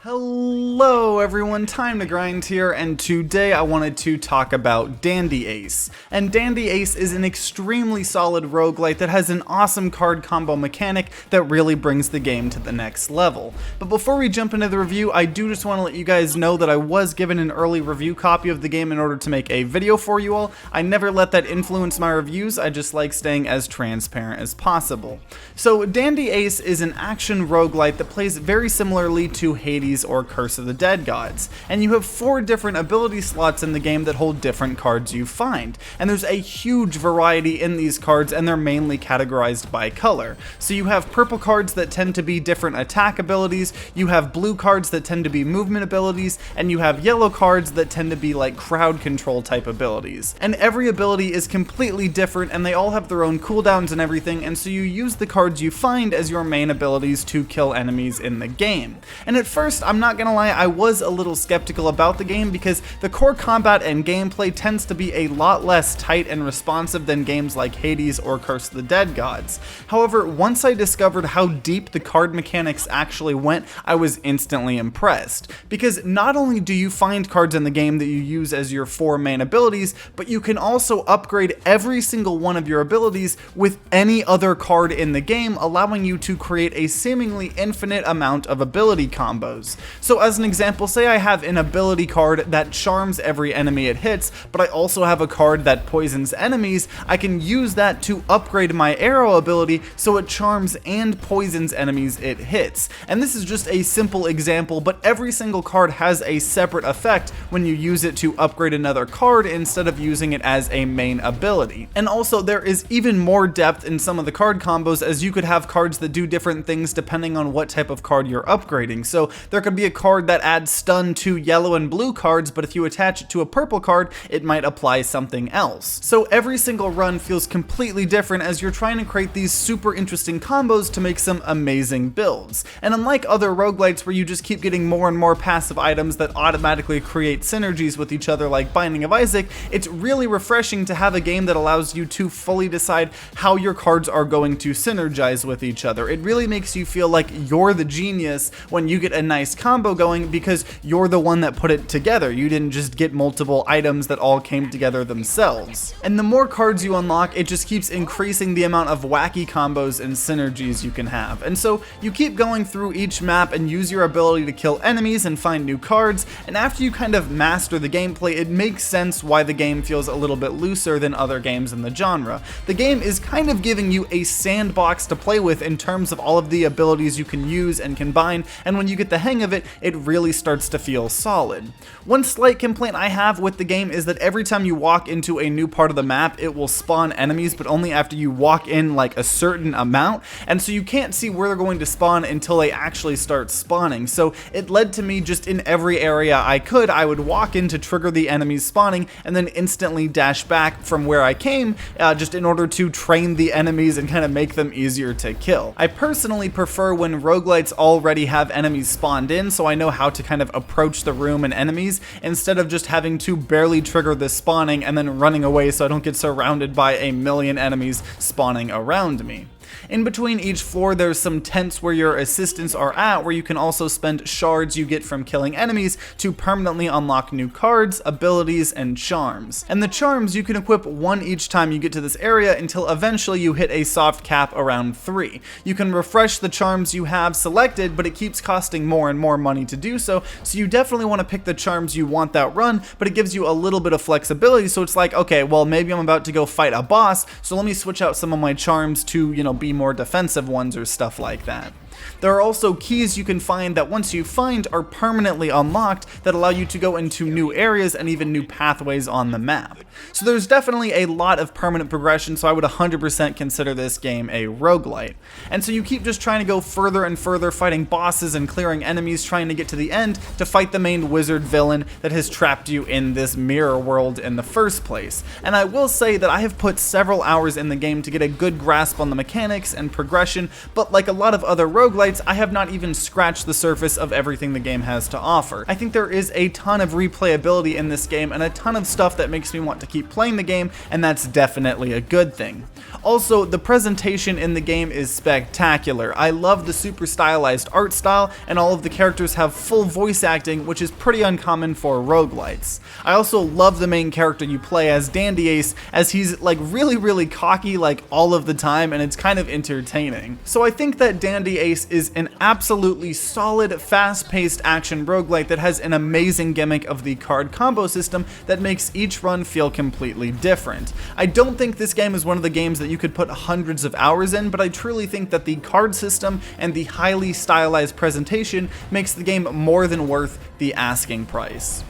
Hello everyone, TimeToGrind here, and today I wanted to talk about Dandy Ace. And Dandy Ace is an extremely solid roguelite that has an awesome card combo mechanic that really brings the game to the next level. But before we jump into the review, I do just want to let you guys know that I was given an early review copy of the game in order to make a video for you all. I never let that influence my reviews, I just like staying as transparent as possible. So Dandy Ace is an action roguelite that plays very similarly to Hades or Curse of the Dead Gods, and you have 4 different ability slots in the game that hold different cards you find, and there's a huge variety in these cards, and they're mainly categorized by color. So you have purple cards that tend to be different attack abilities, you have blue cards that tend to be movement abilities, and you have yellow cards that tend to be like crowd control type abilities. And every ability is completely different, and they all have their own cooldowns and everything, and so you use the cards you find as your main abilities to kill enemies in the game. And at first, I'm not gonna lie, I was a little skeptical about the game because the core combat and gameplay tends to be a lot less tight and responsive than games like Hades or Curse of the Dead Gods. However, once I discovered how deep the card mechanics actually went, I was instantly impressed. Because not only do you find cards in the game that you use as your 4 main abilities, but you can also upgrade every single one of your abilities with any other card in the game, allowing you to create a seemingly infinite amount of ability combos. So as an example, say I have an ability card that charms every enemy it hits, but I also have a card that poisons enemies. I can use that to upgrade my arrow ability so it charms and poisons enemies it hits. And this is just a simple example, but every single card has a separate effect when you use it to upgrade another card instead of using it as a main ability. And also there is even more depth in some of the card combos, as you could have cards that do different things depending on what type of card you're upgrading. So there could be a card that adds stun to yellow and blue cards, but if you attach it to a purple card, it might apply something else. So every single run feels completely different as you're trying to create these super interesting combos to make some amazing builds. And unlike other roguelites where you just keep getting more and more passive items that automatically create synergies with each other like Binding of Isaac, it's really refreshing to have a game that allows you to fully decide how your cards are going to synergize with each other. It really makes you feel like you're the genius when you get a nice combo going because you're the one that put it together. You didn't just get multiple items that all came together themselves. And the more cards you unlock, it just keeps increasing the amount of wacky combos and synergies you can have. And so you keep going through each map and use your ability to kill enemies and find new cards, and after you kind of master the gameplay, it makes sense why the game feels a little bit looser than other games in the genre. The game is kind of giving you a sandbox to play with in terms of all of the abilities you can use and combine, and when you get the hang of it, it really starts to feel solid. One slight complaint I have with the game is that every time you walk into a new part of the map, it will spawn enemies, but only after you walk in like a certain amount, and so you can't see where they're going to spawn until they actually start spawning. So it led to me just in every area I would walk in to trigger the enemies spawning and then instantly dash back from where I came, just in order to train the enemies and kind of make them easier to kill. I personally prefer when roguelites already have enemies spawned in, so I know how to kind of approach the room and enemies instead of just having to barely trigger the spawning and then running away so I don't get surrounded by a million enemies spawning around me. In between each floor, there's some tents where your assistants are at, where you can also spend shards you get from killing enemies to permanently unlock new cards, abilities, and charms. And the charms, you can equip 1 each time you get to this area until eventually you hit a soft cap around 3. You can refresh the charms you have selected, but it keeps costing more and more money to do so, so you definitely want to pick the charms you want that run, but it gives you a little bit of flexibility, so it's like, okay, well maybe I'm about to go fight a boss, so let me switch out some of my charms to, be more defensive ones or stuff like that. There are also keys you can find that once you find are permanently unlocked that allow you to go into new areas and even new pathways on the map. So there's definitely a lot of permanent progression, so I would 100% consider this game a roguelite. And so you keep just trying to go further and further, fighting bosses and clearing enemies, trying to get to the end to fight the main wizard villain that has trapped you in this mirror world in the first place. And I will say that I have put several hours in the game to get a good grasp on the mechanics and progression, but like a lot of other roguelites, roguelites, I have not even scratched the surface of everything the game has to offer. I think there is a ton of replayability in this game and a ton of stuff that makes me want to keep playing the game, and that's definitely a good thing. Also, the presentation in the game is spectacular. I love the super stylized art style, and all of the characters have full voice acting, which is pretty uncommon for roguelites. I also love the main character you play as, Dandy Ace, as he's like really cocky like all of the time, and it's kind of entertaining. So I think that Dandy Ace is an absolutely solid, fast-paced action roguelite that has an amazing gimmick of the card combo system that makes each run feel completely different. I don't think this game is one of the games that you could put hundreds of hours in, but I truly think that the card system and the highly stylized presentation makes the game more than worth the asking price.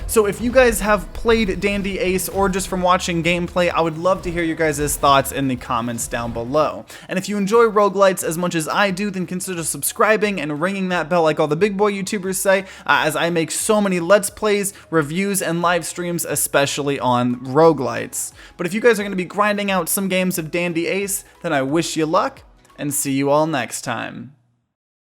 So if you guys have played Dandy Ace or just from watching gameplay, I would love to hear your guys' thoughts in the comments down below. And if you enjoy roguelites as much as I do, then consider subscribing and ringing that bell like all the big boy YouTubers say, as I make so many Let's Plays, reviews, and live streams, especially on roguelites. But if you guys are going to be grinding out some games of Dandy Ace, then I wish you luck, and see you all next time.